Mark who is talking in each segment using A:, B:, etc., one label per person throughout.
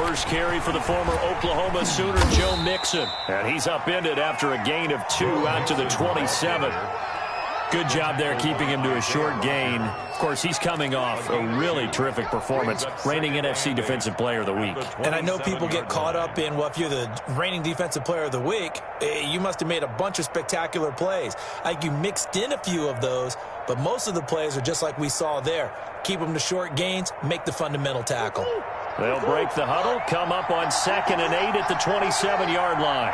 A: first carry for the former Oklahoma Sooner, Joe Mixon. And he's upended after a gain of 2 out to the 27. Good job there keeping him to a short gain. Of course, he's coming off a really terrific performance, reigning NFC Defensive Player of the Week.
B: And I know people get caught up in, well, if you're the reigning Defensive Player of the Week, you must have made a bunch of spectacular plays. Like you mixed in a few of those, but most of the plays are just like we saw there. Keep them to short gains, make the fundamental tackle.
A: They'll break the huddle, come up on 2nd and 8 at the 27-yard line.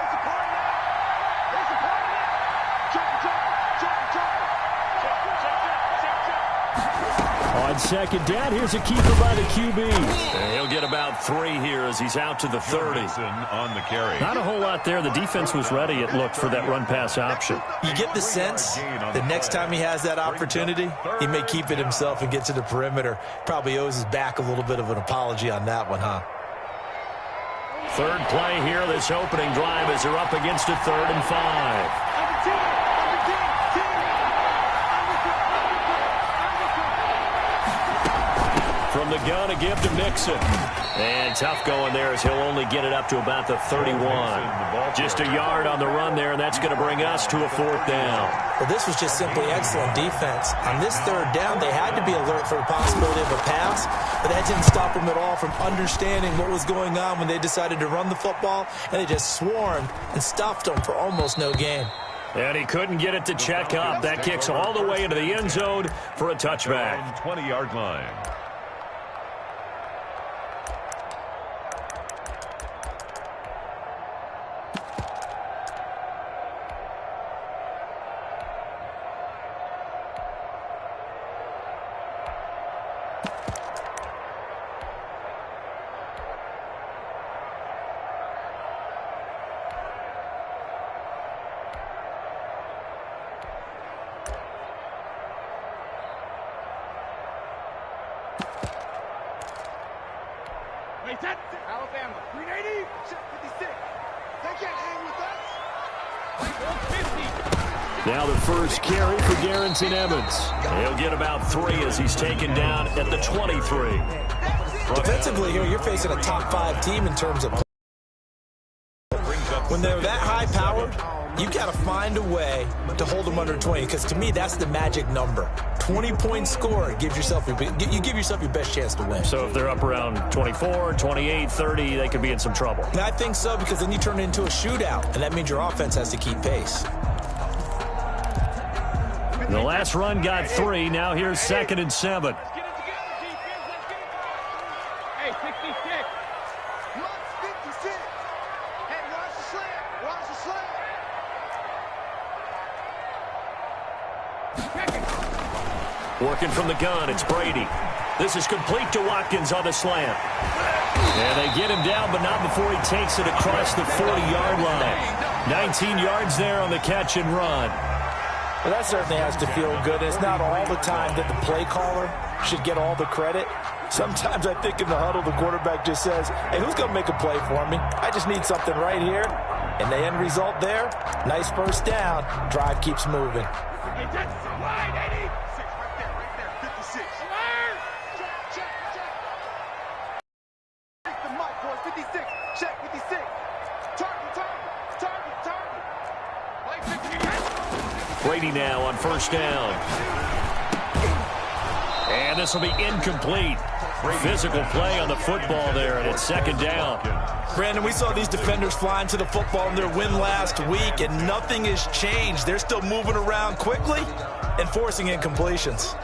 A: On 2nd down, here's a keeper by the QB. And he'll get about 3 here as he's out to the 30.
C: On the carry.
A: Not a whole lot there. The defense was ready, it looked, for that run-pass option.
B: You get the sense the next time he has that opportunity, he may keep it himself and get to the perimeter. Probably owes his back a little bit of an apology on that one, huh?
A: Third play here, this opening drive, as they're up against a 3rd and 5. From the gun, a give to Mixon. And tough going there as he'll only get it up to about the 31. Just a yard on the run there, and that's going to bring us to a 4th down.
B: Well, this was just simply excellent defense. On this 3rd down, they had to be alert for the possibility of a pass, but that didn't stop them at all from understanding what was going on when they decided to run the football, and they just swarmed and stuffed them for almost no gain.
A: And he couldn't get it to check up. That kicks all the way into the end zone for a touchback.
C: 20-yard line.
D: Alabama, 380, check 56. They can't hang with us.
A: Now the first carry for Darrynton Evans. He'll get about 3 as he's taken down at the 23.
B: Defensively here, you're facing a top 5 team in terms of when they're that high-powered, you got to find a way to hold them under 20, because to me, that's the magic number. 20-point score gives yourself you give yourself your best chance to win.
A: So if they're up around 24, 28, 30, they could be in some trouble.
B: And I think so, because then you turn it into a shootout, and that means your offense has to keep pace.
A: The last run got 3. Now here's 2nd and 7.
D: Hey, 66. Look, 56. Hey, watch the slant. Watch the slant.
A: Working from the gun, it's Brady. This is complete to Watkins on the slant. And they get him down, but not before he takes it across the 40-yard line. 19 yards there on the catch and run.
B: Well, that certainly has to feel good. It's not all the time that the play caller should get all the credit. Sometimes I think in the huddle, the quarterback just says, hey, who's going to make a play for me? I just need something right here. And the end result there, nice first down. Drive keeps moving.
D: Hey, that's wide, 80. Right there, 56. Alert! Check. Take the mic, boys, 56. Check, 56. Target. Play 56.
A: Brady now on first down. And this will be incomplete. Physical play on the football there, and it's 2nd down.
B: Brandon, we saw these defenders flying to the football in their win last week, and nothing has changed. They're still moving around quickly and forcing incompletions.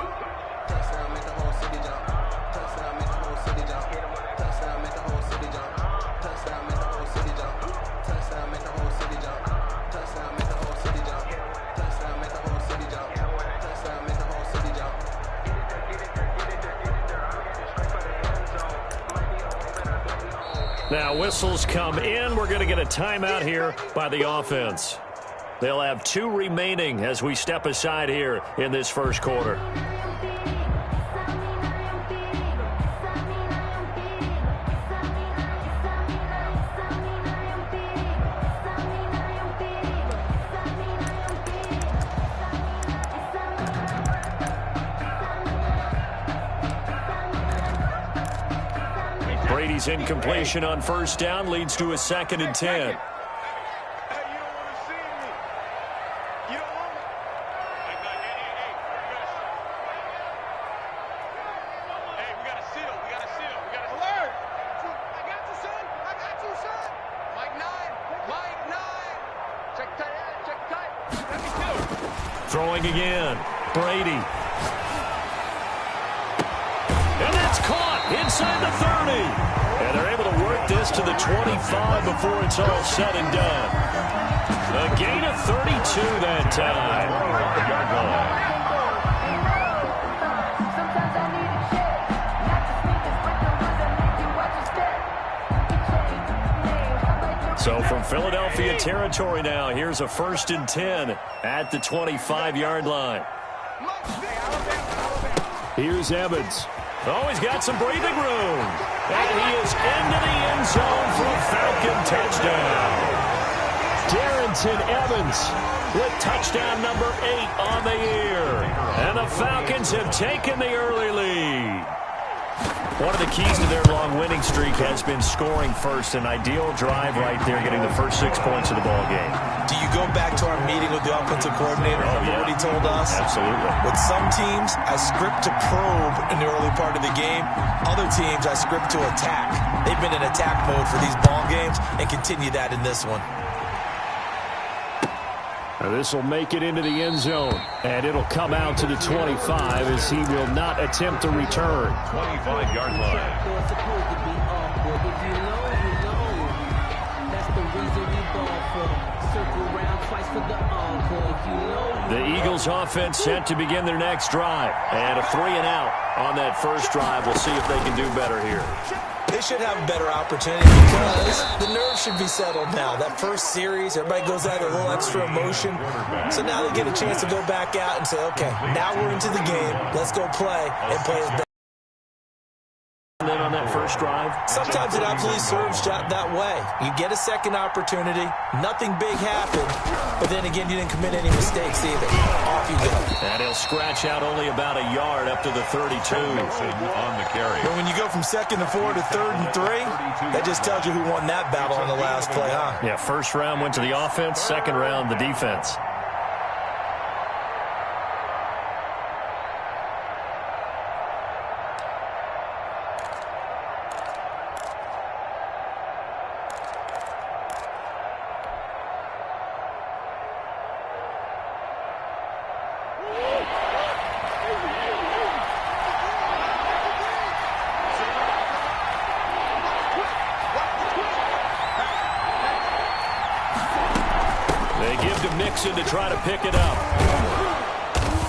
A: Now whistles come in. We're going to get a timeout here by the offense. They'll have 2 remaining as we step aside here in this first quarter. Brady's incompletion on first down leads to a 2nd and 10. Throwing again. Brady. And that's caught inside the 30. And they're able to work this to the 25 before it's all said and done. A gain of 32 that time. So from Philadelphia territory now, here's a 1st and 10 at the 25-yard line. Here's Evans. Oh, he's got some breathing room. And he is into the end zone for a Falcon touchdown. Darrynton Evans with touchdown number 8 on the year. And the Falcons have taken the early lead. One of the keys to their long winning streak has been scoring first. An ideal drive right there, getting the first 6 points of the ball game.
B: Do you go back to our meeting with the offensive coordinator? Remember what he told us?
A: Absolutely.
B: With some teams, I script to probe in the early part of the game. Other teams, I script to attack. They've been in attack mode for these ball games and continue that in this one.
A: This will make it into the end zone, and it'll come out to the 25 as he will not attempt to return.
C: 25-yard line.
A: The Eagles offense set to begin their next drive, and a 3-and-out on that first drive. We'll see if they can do better here.
B: They should have a better opportunity because the nerves should be settled now. That first series, everybody goes out with a little extra emotion. So now they get a chance to go back out and say, okay, now we're into the game. Let's go play and play as best.
A: And then on that first drive?
B: Sometimes it absolutely serves that way. You get a second opportunity. Nothing big happened. But then again, you didn't commit any mistakes either. Off you go.
A: And he'll scratch out only about a yard up to the 32.
C: On the carry.
B: But when you go from 2nd and 4 to 3rd and 3, that just tells you who won that battle on the last play, huh?
A: Yeah, first round went to the offense, second round the defense. To try to pick it up.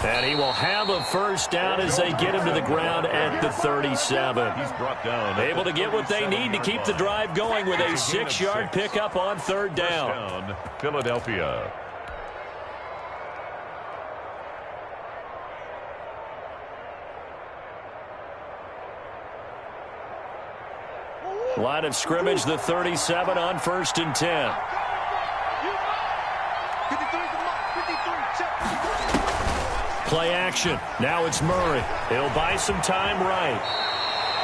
A: And he will have a first down as they get him to the ground at the 37.
C: He's brought down.
A: Able to get what they need to keep the drive going with a 6-yard pickup on 3rd down.
C: Philadelphia.
A: Line of scrimmage, the 37 on 1st and 10. Play action. Now it's Murray. He'll buy some time right.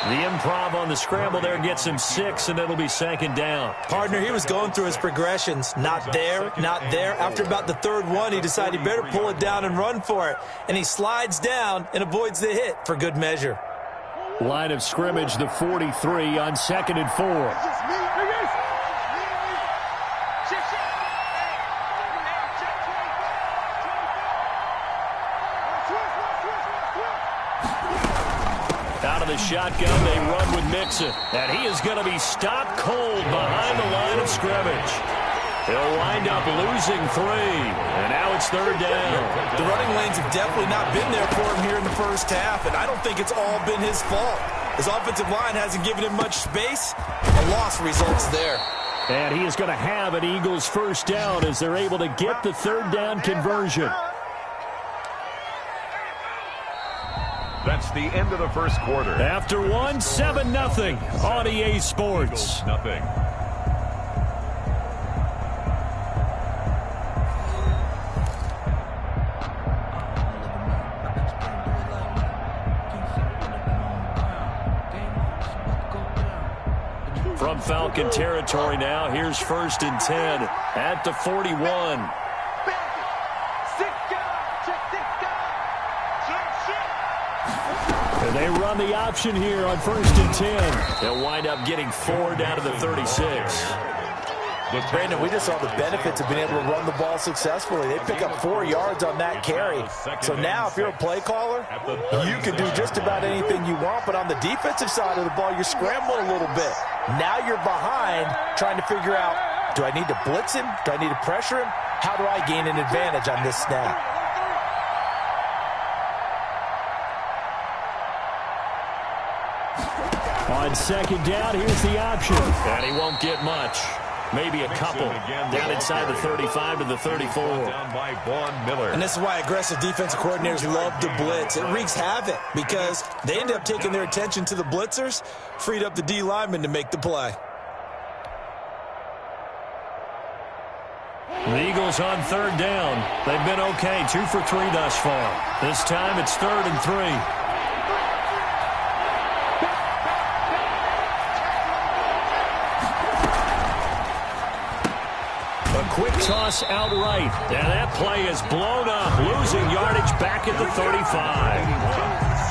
A: The improv on the scramble there gets him 6, and it'll be 2nd down.
B: Partner, he was going through his progressions. Not there, not there. After about the 3rd one, he decided he better pull it down and run for it. And he slides down and avoids the hit for good measure.
A: Line of scrimmage, the 43 on 2nd and 4. Out of the shotgun, they run with Mixon. And he is going to be stopped cold behind the line of scrimmage. He'll wind up losing 3. And now it's 3rd down.
B: The running lanes have definitely not been there for him here in the first half. And I don't think it's all been his fault. His offensive line hasn't given him much space. A loss results there.
A: And he is going to have an Eagles first down as they're able to get the 3rd down conversion.
C: That's the end of the first quarter.
A: After one, 7-0 on EA Sports.
C: Nothing.
A: Falcon territory now. Here's 1st and 10 at the 41. And they run the option here on 1st and 10. They'll wind up getting 4 down to the 36.
B: Brandon, we just saw the benefits of being able to run the ball successfully. They pick up 4 yards on that carry. So now if you're a play caller, you can do just about anything you want. But on the defensive side of the ball, you're scrambling a little bit. Now you're behind trying to figure out, do I need to blitz him? Do I need to pressure him? How do I gain an advantage on this snap?
A: On 2nd down, here's the option. And he won't get much. Maybe a couple. Down inside the 35 to the 34.
C: Down by Vaughn Miller.
B: And this is why aggressive defensive coordinators love to blitz. It wreaks havoc because they end up taking their attention to the blitzers, freed up the D lineman to make the play.
A: The Eagles on 3rd down. They've been okay, 2 for 3 thus far. This time it's 3rd and 3. Quick toss outright, and that play is blown up, losing yardage back at the 35.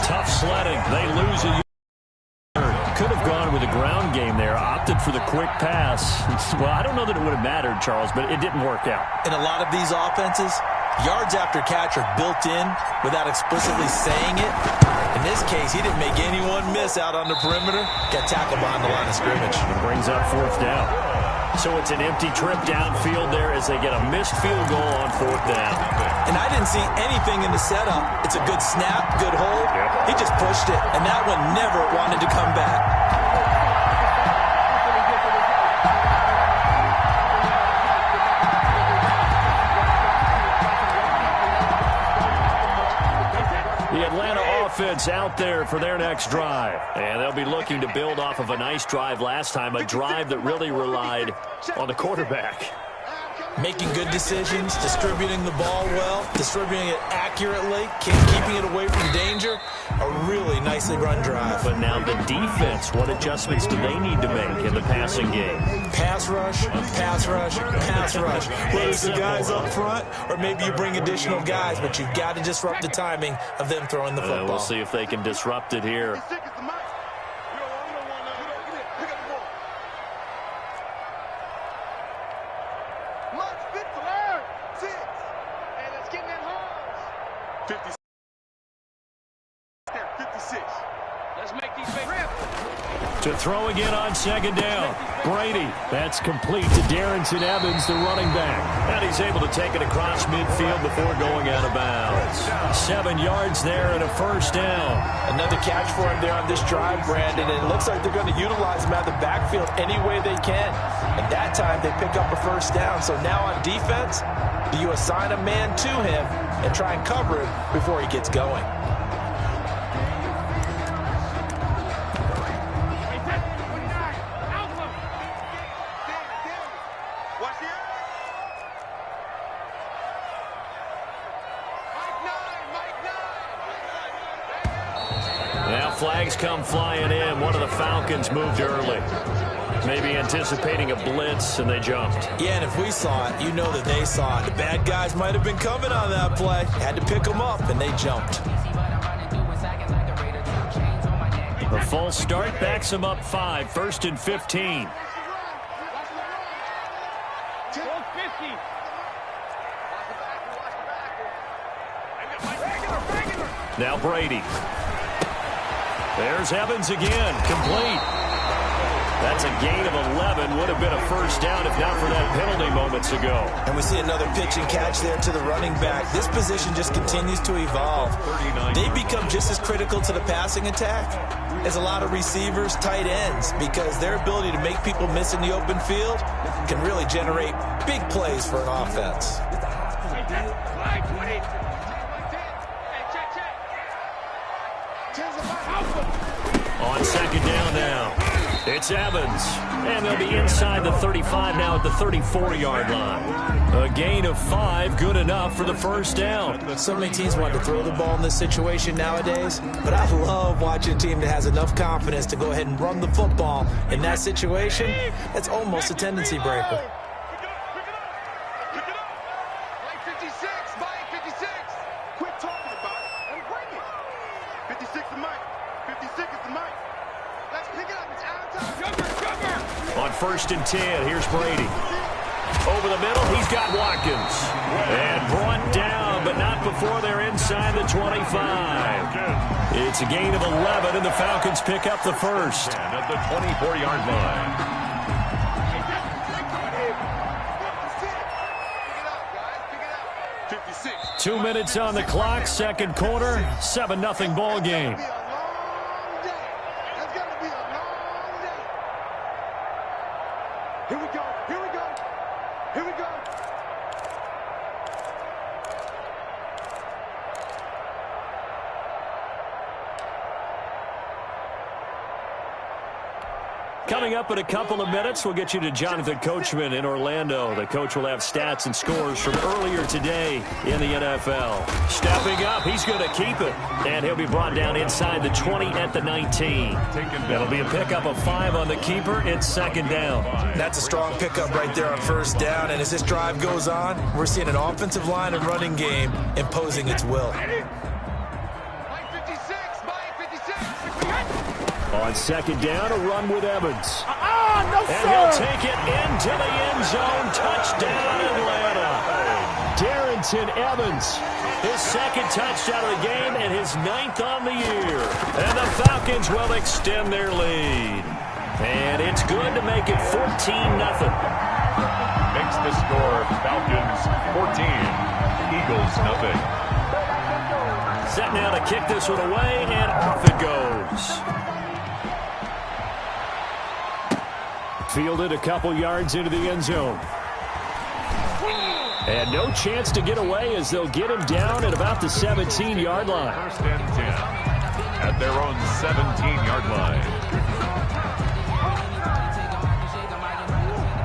A: Tough sledding. They lose a yard. Could have gone with a ground game there, opted for the quick pass. Well, I don't know that it would have mattered, Charles, but it didn't work out.
B: In a lot of these offenses, yards after catch are built in without explicitly saying it. In this case, he didn't make anyone miss out on the perimeter. Got tackled behind the line of scrimmage.
A: It brings up 4th down. So it's an empty trip downfield there as they get a missed field goal on 4th down.
B: And I didn't see anything in the setup. It's a good snap, good hold. He just pushed it, and that one never wanted to come back.
A: The Atlanta offense out there for their next drive. And they'll be looking to build off of a nice drive last time, a drive that really relied on the quarterback.
B: Making good decisions, distributing the ball well, distributing it accurately, keeping it away from danger. A really nicely run drive.
A: But now the defense, what adjustments do they need to make in the passing game?
B: Pass rush, pass rush, pass rush. Whether it's the guys up front or maybe you bring additional guys, but you've got to disrupt the timing of them throwing the football.
A: We'll see if they can disrupt it here. To throw again on 2nd down. Brady. That's complete to Darrynton Evans, the running back. And he's able to take it across midfield before going out of bounds. 7 yards there and a 1st down.
B: Another catch for him there on this drive, Brandon. And it looks like they're going to utilize him out of the backfield any way they can. And that time they pick up a 1st down. So now on defense, do you assign a man to him and try and cover him before he gets going?
A: Flags come flying in. One of the Falcons moved early. Maybe anticipating a blitz, and they jumped.
B: Yeah, and if we saw it, you know that they saw it. The bad guys might have been coming on that play. Had to pick them up, and they jumped.
A: The false start backs them up 5. 1st and 15. Now Brady. There's Evans again, complete. That's a gain of 11. Would have been a 1st down if not for that penalty moments ago.
B: And we see another pitch and catch there to the running back. This position just continues to evolve. They become just as critical to the passing attack as a lot of receivers, tight ends, because their ability to make people miss in the open field can really generate big plays for an offense. On
A: 2nd down now. It's Evans. And they'll be inside the 35 now now at the 34-yard line. A gain of 5, good enough for the first down.
B: So many teams want to throw the ball in this situation nowadays, but I love watching a team that has enough confidence to go ahead and run the football. In that situation, that's almost a tendency breaker.
A: On 1st and 10, here's Brady. Over the middle, he's got Watkins. And brought down, but not before they're inside the 25. It's a gain of 11, and the Falcons pick up the first.
C: And at the 24-yard line.
A: 2 minutes on the clock, second quarter, 7-0 ball game.
D: Here we go, here we go, here we go.
A: Coming up in a couple of minutes, we'll get you to Jonathan Coachman in Orlando. The coach will have stats and scores from earlier today in the NFL. Stepping up, he's going to keep it. And he'll be brought down inside the 20 at the 19. That'll be a pickup of 5 on the keeper. It's second down.
B: That's a strong pickup right there on first down. And as this drive goes on, we're seeing an offensive line and running game imposing its will.
A: On second down, a run with Evans.
D: No,
A: and he'll take it into the end zone. Touchdown, Atlanta. Darrynton Evans, his second touchdown of the game and his 9th on the year. And the Falcons will extend their lead. And it's good to make it 14-0.
C: Makes the score Falcons 14, Eagles nothing.
A: Set now to kick this one away, and off it goes. Fielded a couple yards into the end zone. And no chance to get away as they'll get him down at about the 17-yard line.
C: 1st and 10 at their own 17-yard line.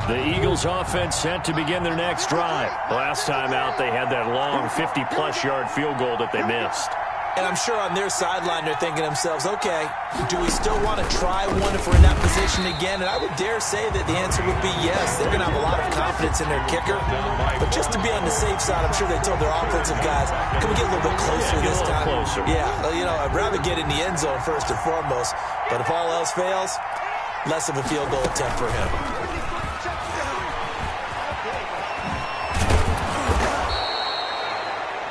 A: The Eagles offense set to begin their next drive. Last time out, they had that long 50-plus yard field goal that they missed.
B: And I'm sure on their sideline they're thinking to themselves, okay, do we still want to try one if we're in that position again? And I would dare say that the answer would be yes. They're going to have a lot of confidence in their kicker. But just to be on the safe side, I'm sure they told their offensive guys, can we get a little bit closer this time?
A: Closer.
B: Yeah, you know, I'd rather get in the end zone first and foremost. But if all else fails, less of a field goal attempt for him.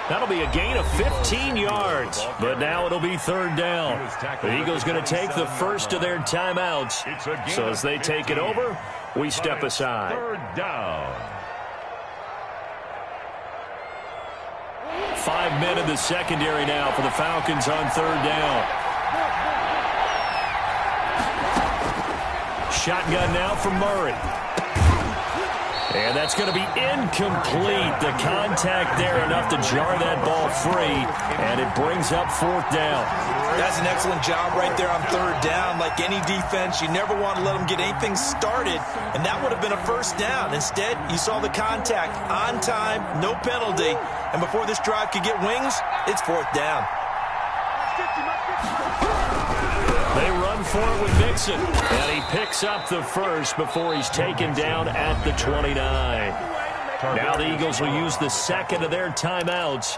A: That'll be a gain of 15 yards, but now it'll be third down. The Eagles going to take the first of their timeouts. So as they take it over, we step aside.
C: Third down.
A: 5 men in the secondary now for the Falcons on third down. Shotgun now for Murray. And that's going to be incomplete. The contact there enough to jar that ball free, and it brings up fourth down.
B: That's an excellent job right there on third down. Like any defense, you never want to let them get anything started, and that would have been a first down. Instead, you saw the contact on time, no penalty, and before this drive could get wings, it's fourth down.
A: They run for it with Mixon, and he picks up the first before he's taken down at the 29. Now the Eagles will use the second of their timeouts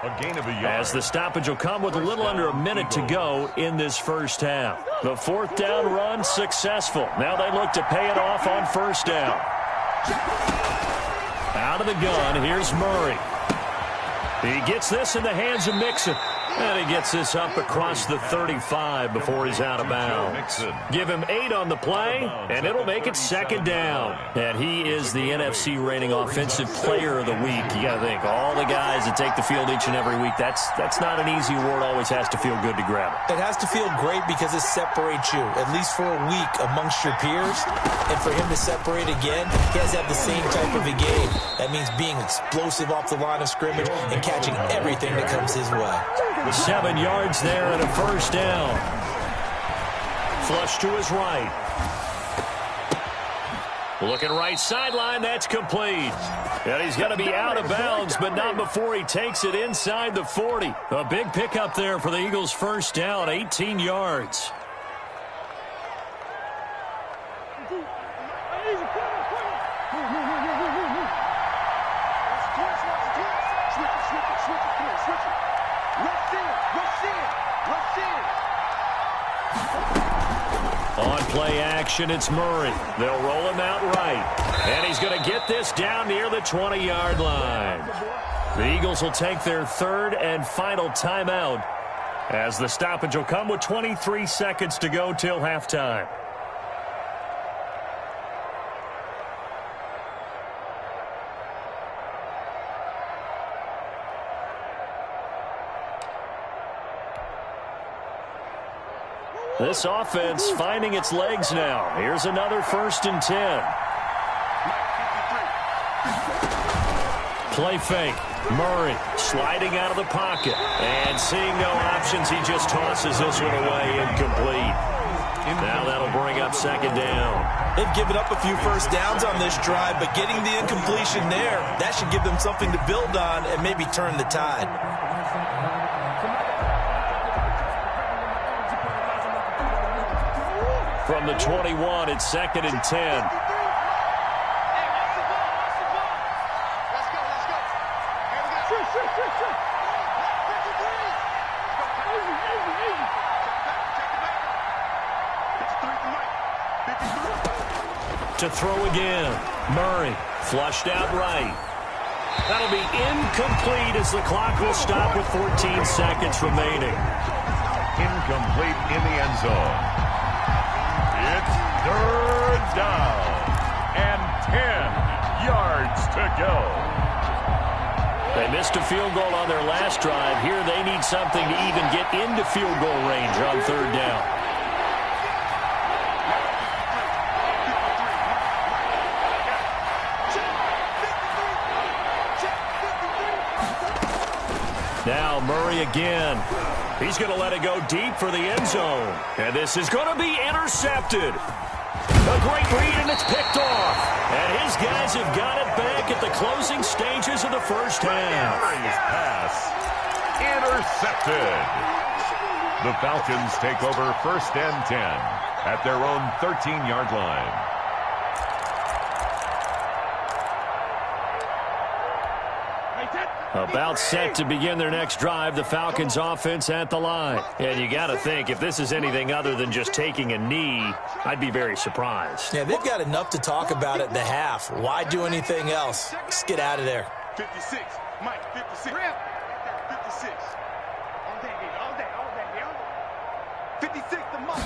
A: as the stoppage will come with a little under a minute to go in this first half. The fourth down run successful. Now they look to pay it off on first down. Out of the gun, here's Murray. He gets this in the hands of Mixon. And he gets this up across the 35 before he's out of bounds. Give him 8 on the play, and it'll make it second down. And he is the NFC reigning offensive player of the week. You got to think, all the guys that take the field each and every week, that's not an easy award. Always has to feel good to grab it.
B: It has to feel great because it separates you, at least for a week, amongst your peers. And for him to separate again, he has to have the same type of a game. That means being explosive off the line of scrimmage and catching everything that comes his way.
A: 7 yards there and a first down. Flush to his right. Looking right sideline, that's complete. And he's going to be out of bounds, but not before he takes it inside the 40. A big pickup there for the Eagles' first down, 18 yards. On play action, it's Murray. They'll roll him out right. And he's going to get this down near the 20-yard line. The Eagles will take their third and final timeout as the stoppage will come with 23 seconds to go till halftime. This offense finding its legs now. Here's another 1st and 10. Play fake. Murray sliding out of the pocket. And seeing no options, he just tosses this one away, incomplete. Now that'll bring up 2nd down.
B: They've given up a few first downs on this drive, but getting the incompletion there, that should give them something to build on and maybe turn the tide.
A: From the 21, it's 2nd and 10. To throw again. Murray flushed out right. That'll be incomplete as the clock will stop with 14 seconds remaining.
C: Incomplete in the end zone. It's 3rd down and 10 yards to go.
A: They missed a field goal on their last drive. Here they need something to even get into field goal range on 3rd down. Now Murray again. He's going to let it go deep for the end zone. And this is going to be intercepted. A great read, and it's picked off. And his guys have got it back at the closing stages of the first half.
C: Murray's pass intercepted. The Falcons take over 1st and 10 at their own 13-yard line.
A: About set to begin their next drive, the Falcons offense at the line. And you got to think, if this is anything other than just taking a knee, I'd be very surprised.
B: Yeah, they've got enough to talk about at the half. Why do anything else? Just get out of there.
D: 56, Mike, 56. 56. All day. 56, the month.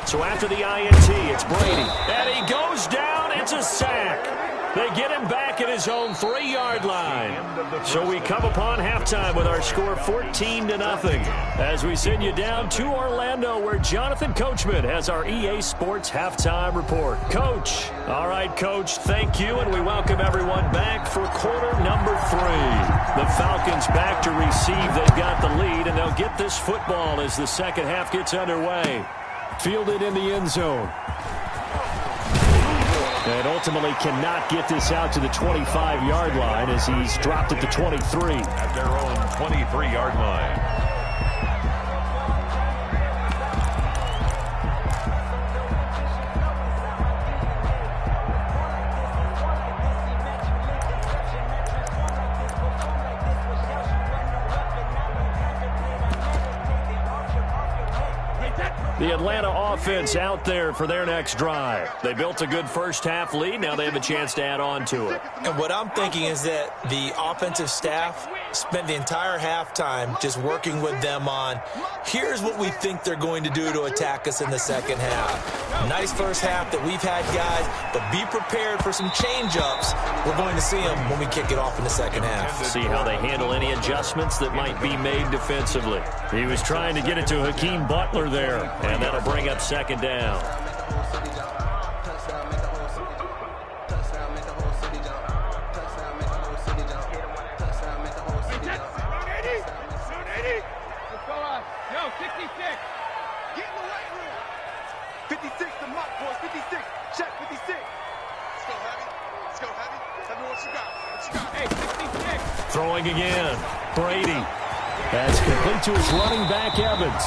A: So after the INT, it's Brady. And he goes down. It's a sack. They get him back at his own 3-yard line. So we come upon halftime with our score 14-0 as we send you down to Orlando where Jonathan Coachman has our EA Sports halftime report. Coach. All right, Coach, thank you, and we welcome everyone back for quarter number 3. The Falcons back to receive. They've got the lead, and they'll get this football as the second half gets underway. Fielded in the end zone. And ultimately cannot get this out to the 25-yard line as he's dropped at the 23.
C: At their own 23-yard line.
A: The Atlanta offense out there for their next drive. They built a good first-half lead. Now they have a chance to add on to it.
B: And what I'm thinking is that the offensive staff spent the entire halftime just working with them on, here's what we think they're going to do to attack us in the second half. Nice first half that we've had, guys, but be prepared for some change-ups. We're going to see them when we kick it off in the second half.
A: See how they handle any adjustments that might be made defensively. He was trying to get it to Hakeem Butler there, and that'll bring up 2nd down.
D: Yo, 56. Get in the right room. 56 to Mott, boys. 56. Check 56.
A: Throwing again. Brady. That's complete to his running back, Evans.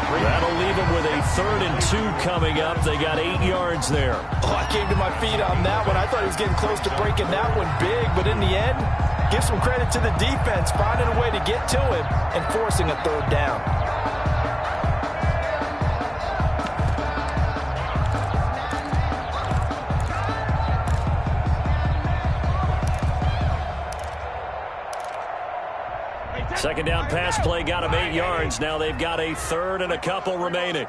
A: That'll leave him with a 3rd and 2 coming up. They got 8 yards there.
B: Oh, I came to my feet on that one. I thought he was getting close to breaking that one big, but in the end, give some credit to the defense, finding a way to get to him and forcing a 3rd down.
A: Second down pass play got him 8 yards. Now they've got a 3rd and a couple remaining.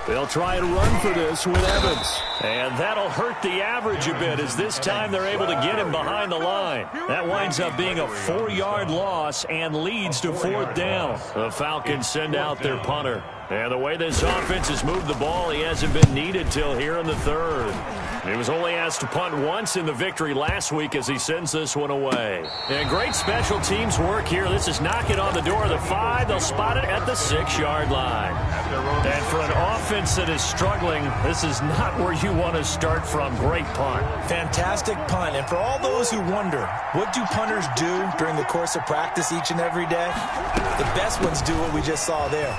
A: They'll try and run for this with Evans. And that'll hurt the average a bit as this time they're able to get him behind the line. That winds up being a 4-yard loss and leads to 4th down. The Falcons send out their punter. And the way this offense has moved the ball, he hasn't been needed till here in the 3rd. He was only asked to punt once in the victory last week as he sends this one away. And great special teams work here. This is knocking on the door of the 5. They'll spot it at the 6-yard line. And for an offense that is struggling, this is not where you want to start from. Great punt.
B: Fantastic punt. And for all those who wonder, what do punters do during the course of practice each and every day? The best ones do what we just saw there.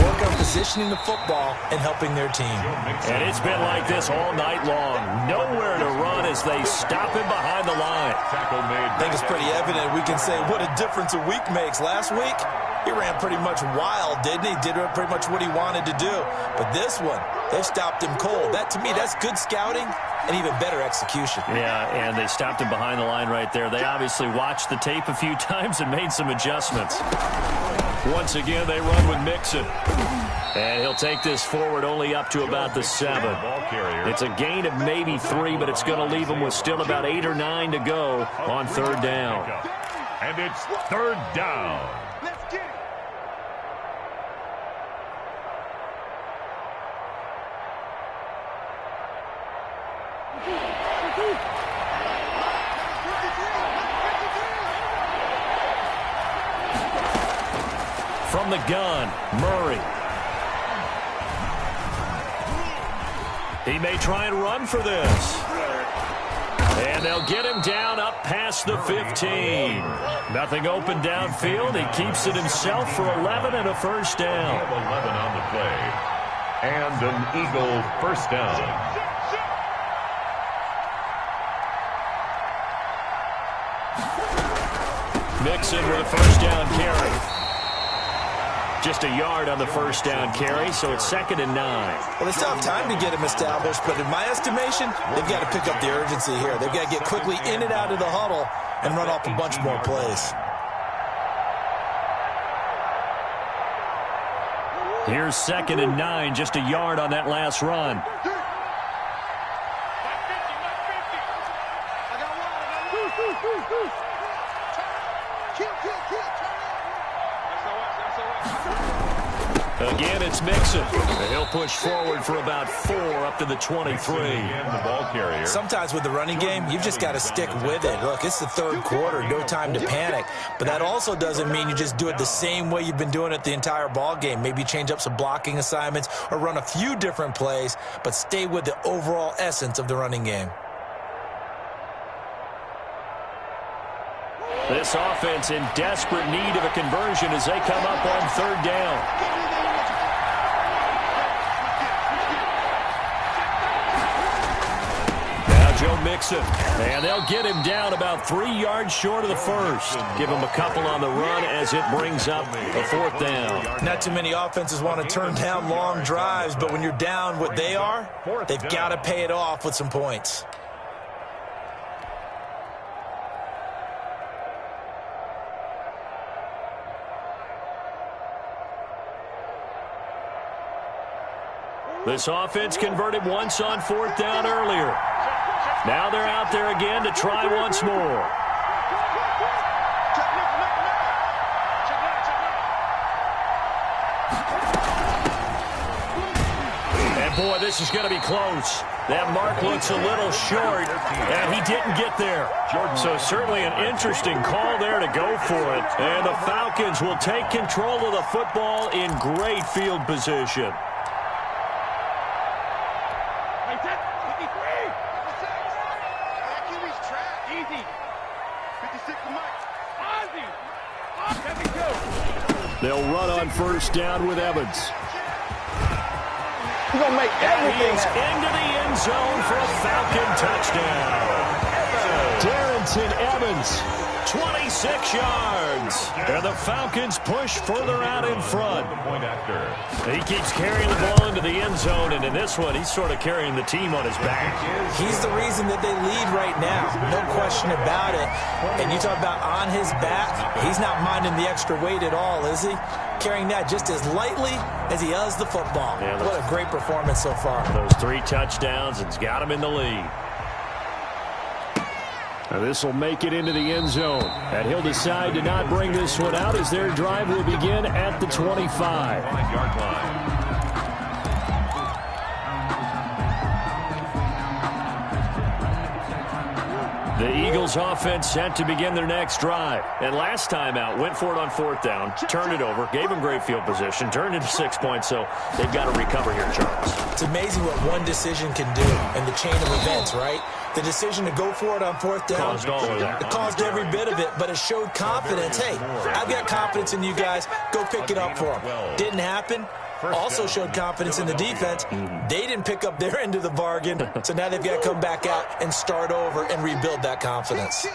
B: Work on positioning the football and helping their team.
A: And it's been like this all night long. Nowhere to run as they stop him behind the line.
B: I think it's pretty evident we can say what a difference a week makes. Last week, he ran pretty much wild, didn't he? Did pretty much what he wanted to do. But this one, they stopped him cold. That, to me, that's good scouting and even better execution.
A: Yeah, and they stopped him behind the line right there. They obviously watched the tape a few times and made some adjustments. Once again, they run with Mixon. And he'll take this forward only up to about the 7. It's a gain of maybe 3, but it's going to leave him with still about 8 or 9 to go on 3rd down.
C: And it's 3rd down.
D: Let's get it.
A: From the gun, Murray. He may try and run for this. And they'll get him down up past the 15. Nothing open downfield. He keeps it himself for 11 and a 1st down.
C: 11 on the play. And an Eagle 1st down.
A: Mixon with a 1st down carry. Just a yard on the 1st down carry, so it's 2nd and 9.
B: Well, it's tough time to get him established, but in my estimation, they've got to pick up the urgency here. They've got to get quickly in and out of the huddle and run off a bunch more plays.
A: Here's 2nd and 9, just a yard on that last run. Again, it's Mixon. And he'll push forward for about 4 up to the 23.
C: The ball carrier.
B: Sometimes with the running game, you've just got to stick with it. Look, it's the 3rd quarter, no time to panic. But that also doesn't mean you just do it the same way you've been doing it the entire ball game. Maybe change up some blocking assignments or run a few different plays, but stay with the overall essence of the running game.
A: This offense in desperate need of a conversion as they come up on 3rd down. Joe Mixon, and they'll get him down about 3 yards short of the 1st. Give him a couple on the run as it brings up a 4th down.
B: Not too many offenses want to turn down long drives, but when you're down what they are, they've got to pay it off with some points.
A: This offense converted once on 4th down earlier. Now they're out there again to try once more. And boy, this is going to be close. That mark looks a little short, and he didn't get there. So certainly an interesting call there to go for it. And the Falcons will take control of the football in great field position. They'll run on first down with Evans.
B: He's going to make everything
A: He's into the end zone for a Falcon touchdown. Darrynton Evans, 26 yards. And the Falcons push further out in front. He keeps carrying the ball into the end zone, and in this one, he's sort of carrying the team on his back.
B: He's the reason that they lead right now. No question about it. And you talk about on his back, he's not minding the extra weight at all, is he? Carrying that just as lightly as he does the football. Yeah, what a great performance so far.
A: Those 3 touchdowns, it's got him in the lead. Now this will make it into the end zone. And he'll decide to not bring this one out as their drive will begin at the 25-yard line. The Eagles offense set to begin their next drive. And last time out, went for it on 4th down, turned it over, gave them great field position, turned into 6 points, so they've got to recover here, Charles.
B: It's amazing what one decision can do in the chain of events, right? The decision to go for it on 4th down
A: caused all of that.
B: It caused every bit of it, but it showed confidence. Hey, I've got confidence in you guys. Go pick it up for them. Didn't happen. Also showed confidence in the defense. They didn't pick up their end of the bargain, so now they've got to come back out and start over and rebuild that confidence.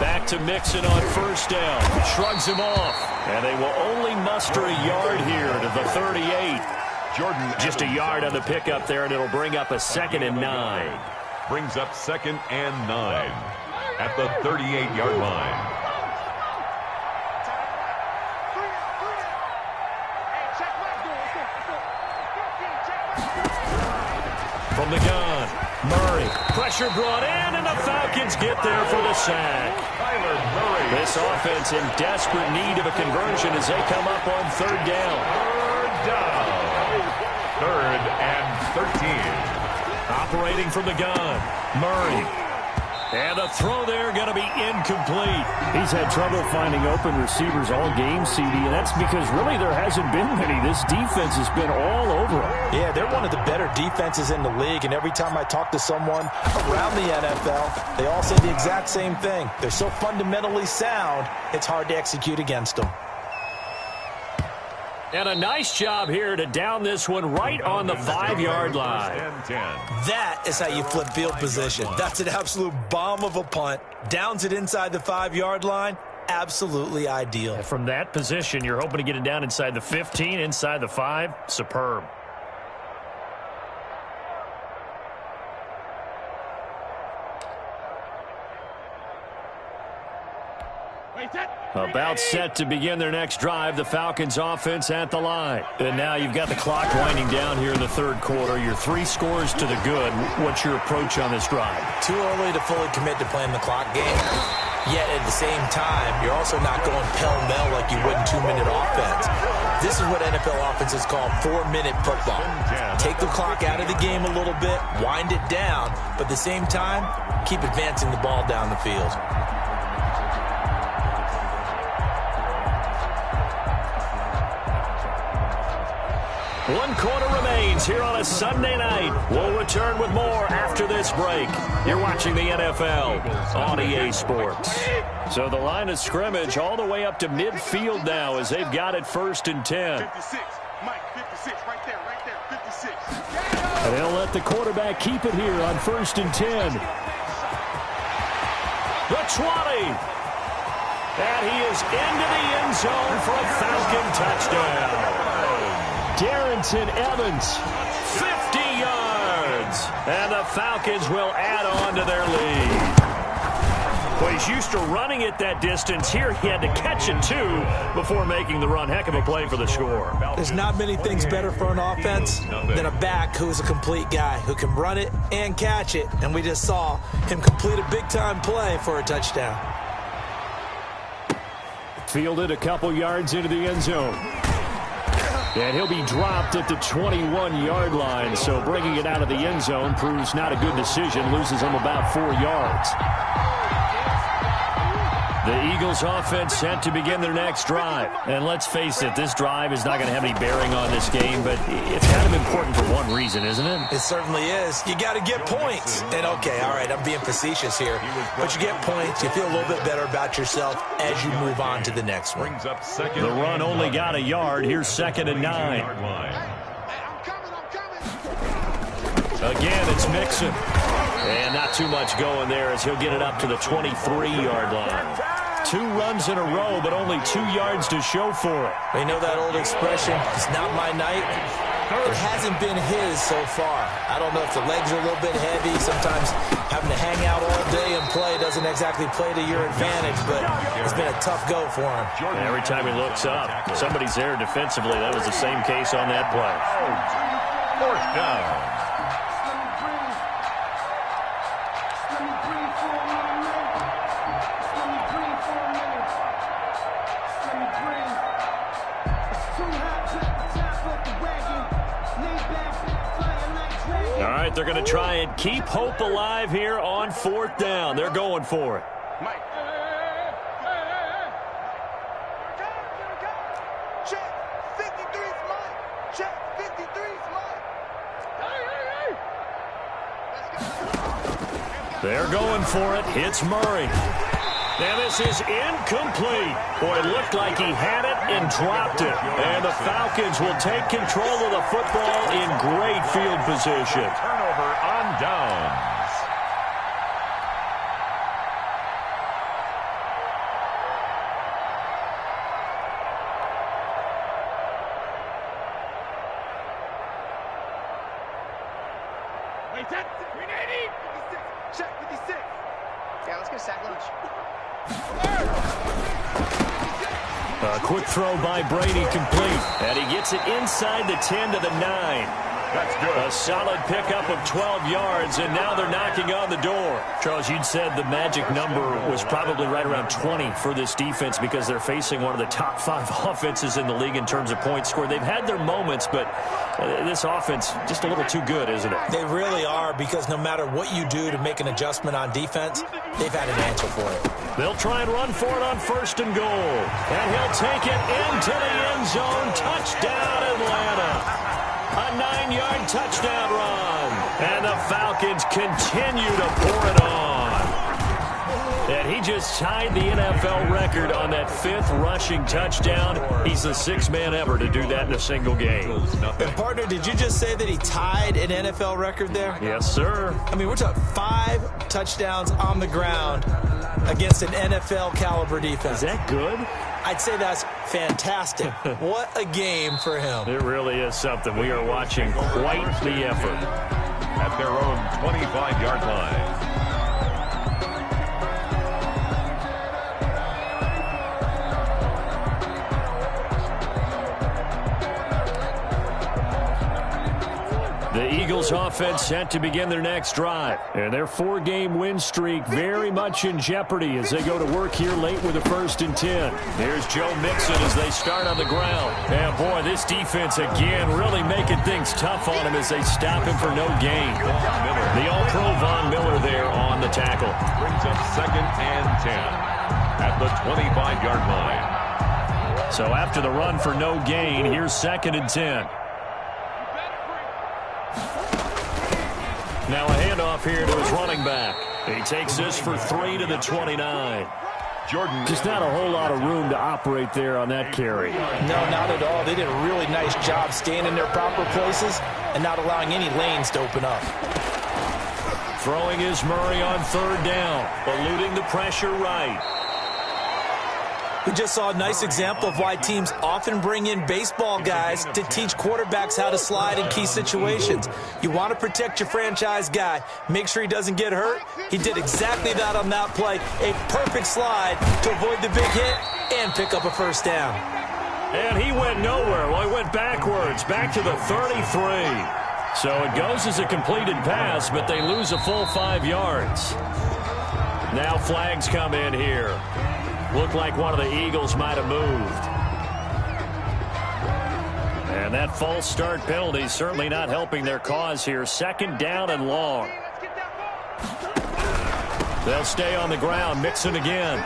A: Back to Mixon on first down. Shrugs him off. And they will only muster a yard here to the 38. Jordan just a yard on the pickup there, and it'll bring up a 2nd and 9.
C: Brings up 2nd and 9 at the 38-yard line.
A: From the gun, Murray. Pressure brought in, and the Falcons get there for the sack. This offense in desperate need of a conversion as they come up on 3rd down.
C: 3rd and 13.
A: Operating from the gun, Murray. And the throw there going to be incomplete. He's had trouble finding open receivers all game, CD, and that's because really there hasn't been many. This defense has been all over them.
B: Yeah, they're one of the better defenses in the league, and every time I talk to someone around the NFL, they all say the exact same thing. They're so fundamentally sound, it's hard to execute against them.
A: And a nice job here to down this one right on the 5-yard line.
B: That is how you flip field position. That's an absolute bomb of a punt. Downs it inside the 5-yard line. Absolutely ideal.
A: And from that position, you're hoping to get it down inside the 15, inside the 5. Superb. About set to begin their next drive, the Falcons offense at the line. And now you've got the clock winding down here in the 3rd quarter. Your 3 scores to the good. What's your approach on this drive?
B: Too early to fully commit to playing the clock game. Yet at the same time, you're also not going pell-mell like you would in 2-minute offense. This is what NFL offenses call 4-minute football. Take the clock out of the game a little bit, wind it down, but at the same time, keep advancing the ball down the field.
A: One quarter remains here on a Sunday night. We'll return with more after this break. You're watching the NFL on EA Sports. So the line of scrimmage all the way up to midfield now as they've got it 1st and 10.
D: 56, Mike, 56, right there, 56.
A: And they'll let the quarterback keep it here on 1st and 10. The 20. And he is into the end zone for a Falcon touchdown. Darrynton Evans, 50 yards. And the Falcons will add on to their lead. Well, he's used to running it that distance. Here he had to catch it, too, before making the run. Heck of a play for the score.
B: There's not many things better for an offense than a back who is a complete guy who can run it and catch it. And we just saw him complete a big-time play for a touchdown.
A: Fielded a couple yards into the end zone. And he'll be dropped at the 21-yard line, so bringing it out of the end zone proves not a good decision. Loses him about 4 yards. The Eagles offense set to begin their next drive. And let's face it, this drive is not going to have any bearing on this game, but it's kind of important for one reason, isn't it?
B: It certainly is. You got to get points. And okay, all right, I'm being facetious here, but you get points, you feel a little bit better about yourself as you move on to the next one.
A: The run only got a yard. Here's 2nd and 9. Again, it's Mixon. And not too much going there as he'll get it up to the 23-yard line. 2 runs in a row, but only 2 yards to show for it.
B: You know that old expression, it's not my night? It hasn't been his so far. I don't know if the legs are a little bit heavy. Sometimes having to hang out all day and play doesn't exactly play to your advantage, but it's been a tough go for him.
A: And every time he looks up, somebody's there defensively. That was the same case on that play.
C: 4th down.
A: All right, they're going to try and keep hope alive here on 4th down. They're going for it.
D: Mike. Check. 53's Mike. Check. 53's Mike.
A: They're going for it. It's Murray. And this is incomplete. Boy, it looked like he had it and dropped it. And the Falcons will take control of the football in great field position.
C: Turnover on downs.
D: Wait, that's 380. 56. Check. 56. Yeah, let's get a sack lunch.
A: A quick throw by Brady complete. And he gets it inside the 10 to the 9.
C: That's good.
A: A solid pickup of 12 yards, and now they're knocking on the door. Charles, you'd said the magic number was probably right around 20 for this defense because they're facing one of the top 5 offenses in the league in terms of points scored. They've had their moments, but this offense just a little too good, isn't it?
B: They really are, because no matter what you do to make an adjustment on defense, they've had an answer for it.
A: They'll try and run for it on 1st and goal. And he'll take it into the end zone. Touchdown, Atlanta. A 9-yard touchdown run. And the Falcons continue to pour it on. And he just tied the NFL record on that 5th rushing touchdown. He's the 6th man ever to do that in a single game.
B: And partner, did you just say that he tied an NFL record there?
A: Yes, sir.
B: I mean, we're talking 5 touchdowns on the ground against an NFL caliber defense.
A: Is that good?
B: I'd say that's fantastic. What a game for him.
A: It really is something. We are watching quite the effort.
C: At their own 25-yard line.
A: The Eagles offense set to begin their next drive. And their 4-game win streak very much in jeopardy as they go to work here late with a 1st and 10. Here's Joe Mixon as they start on the ground. And boy, this defense again really making things tough on him as they stop him for no gain. The All-Pro Von Miller there on the tackle.
C: Brings up 2nd and 10 at the 25-yard line.
A: So after the run for no gain, here's 2nd and 10. Now a handoff here to his running back. He takes this for 3 to the 29.
C: Jordan.
A: Just not a whole lot of room to operate there on that carry.
B: No, not at all. They did a really nice job staying in their proper places and not allowing any lanes to open up.
A: Throwing is Murray on 3rd down, eluding the pressure right.
B: We just saw a nice example of why teams often bring in baseball guys to teach quarterbacks how to slide in key situations. You want to protect your franchise guy. Make sure he doesn't get hurt. He did exactly that on that play. A perfect slide to avoid the big hit and pick up a 1st down.
A: And he went nowhere. Well, he went backwards, back to the 33. So it goes as a completed pass, but they lose a full 5 yards. Now flags come in here. Looked like one of the Eagles might have moved. And that false start penalty certainly not helping their cause here. 2nd down and long. They'll stay on the ground. Mixon again.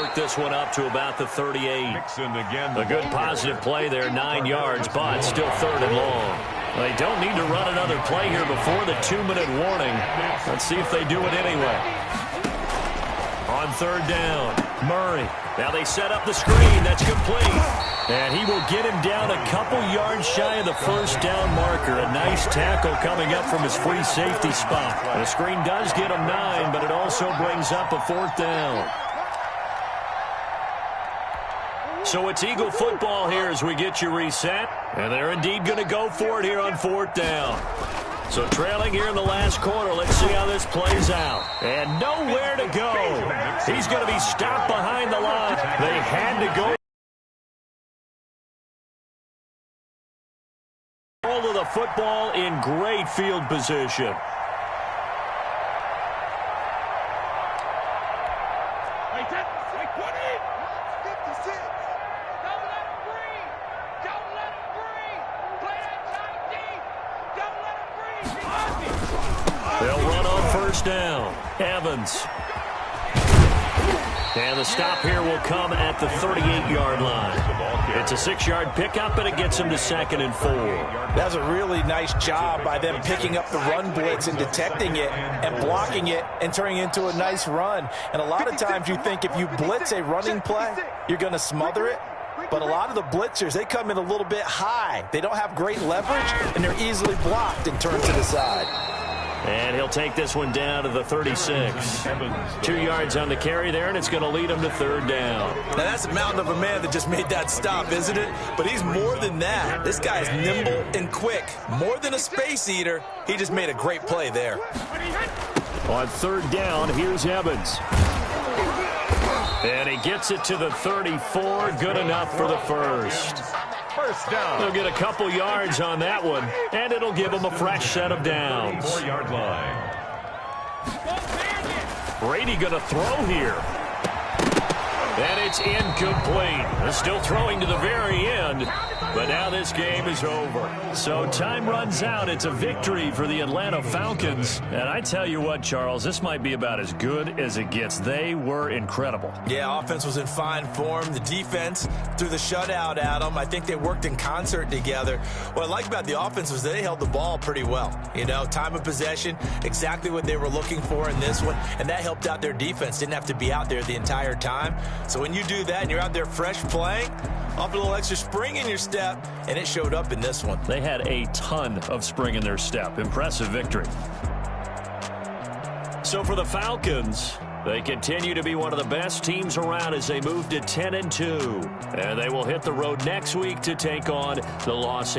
A: work this one up to about the 38.
C: Mixon again.
A: A good positive play there, 9 yards, but still 3rd and long. They don't need to run another play here before the 2-minute warning. Let's see if they do it anyway. On 3rd down, Murray. Now they set up the screen. That's complete. And he will get him down a couple yards shy of the 1st down marker. A nice tackle coming up from his free safety spot. The screen does get him 9, but it also brings up a 4th down. So it's Eagle football here as we get you reset. And they're indeed going to go for it here on 4th down. So trailing here in the last quarter. Let's see how this plays out. And nowhere to go. He's going to be stopped behind the line. They had to go. All of the football in great field position. They'll run on 1st down. Evans. And the stop here will come at the 38-yard line. It's a 6-yard pickup, and it gets him to 2nd and 4.
B: That's a really nice job by them picking up the run blitz and detecting it and blocking it and turning it into a nice run. And a lot of times you think if you blitz a running play, you're going to smother it. But a lot of the blitzers, they come in a little bit high. They don't have great leverage, and they're easily blocked and turned to the side.
A: And he'll take this one down to the 36. 2 yards on the carry there, and it's going to lead him to 3rd down.
B: Now, that's a mountain of a man that just made that stop, isn't it? But he's more than that. This guy is nimble and quick. More than a space eater, he just made a great play there.
A: On 3rd down, here's Evans. And he gets it to the 34. Good enough for the 1st.
C: 1st down.
A: They'll get a couple yards on that one, and it'll give them a fresh set of downs.
C: 4-yard line.
A: Brady going to throw here. And it's incomplete. They're still throwing to the very end, but now this game is over. So time runs out. It's a victory for the Atlanta Falcons. And I tell you what, Charles, this might be about as good as it gets. They were incredible.
B: Yeah, offense was in fine form. The defense threw the shutout at them. I think they worked in concert together. What I like about the offense was they held the ball pretty well. You know, time of possession, exactly what they were looking for in this one, and that helped out their defense. Didn't have to be out there the entire time. So when you do that and you're out there fresh playing, off a little extra spring in your step, and it showed up in this one.
A: They had a ton of spring in their step. Impressive victory. So for the Falcons, they continue to be one of the best teams around as they move to 10-2. And they will hit the road next week to take on the Los Angeles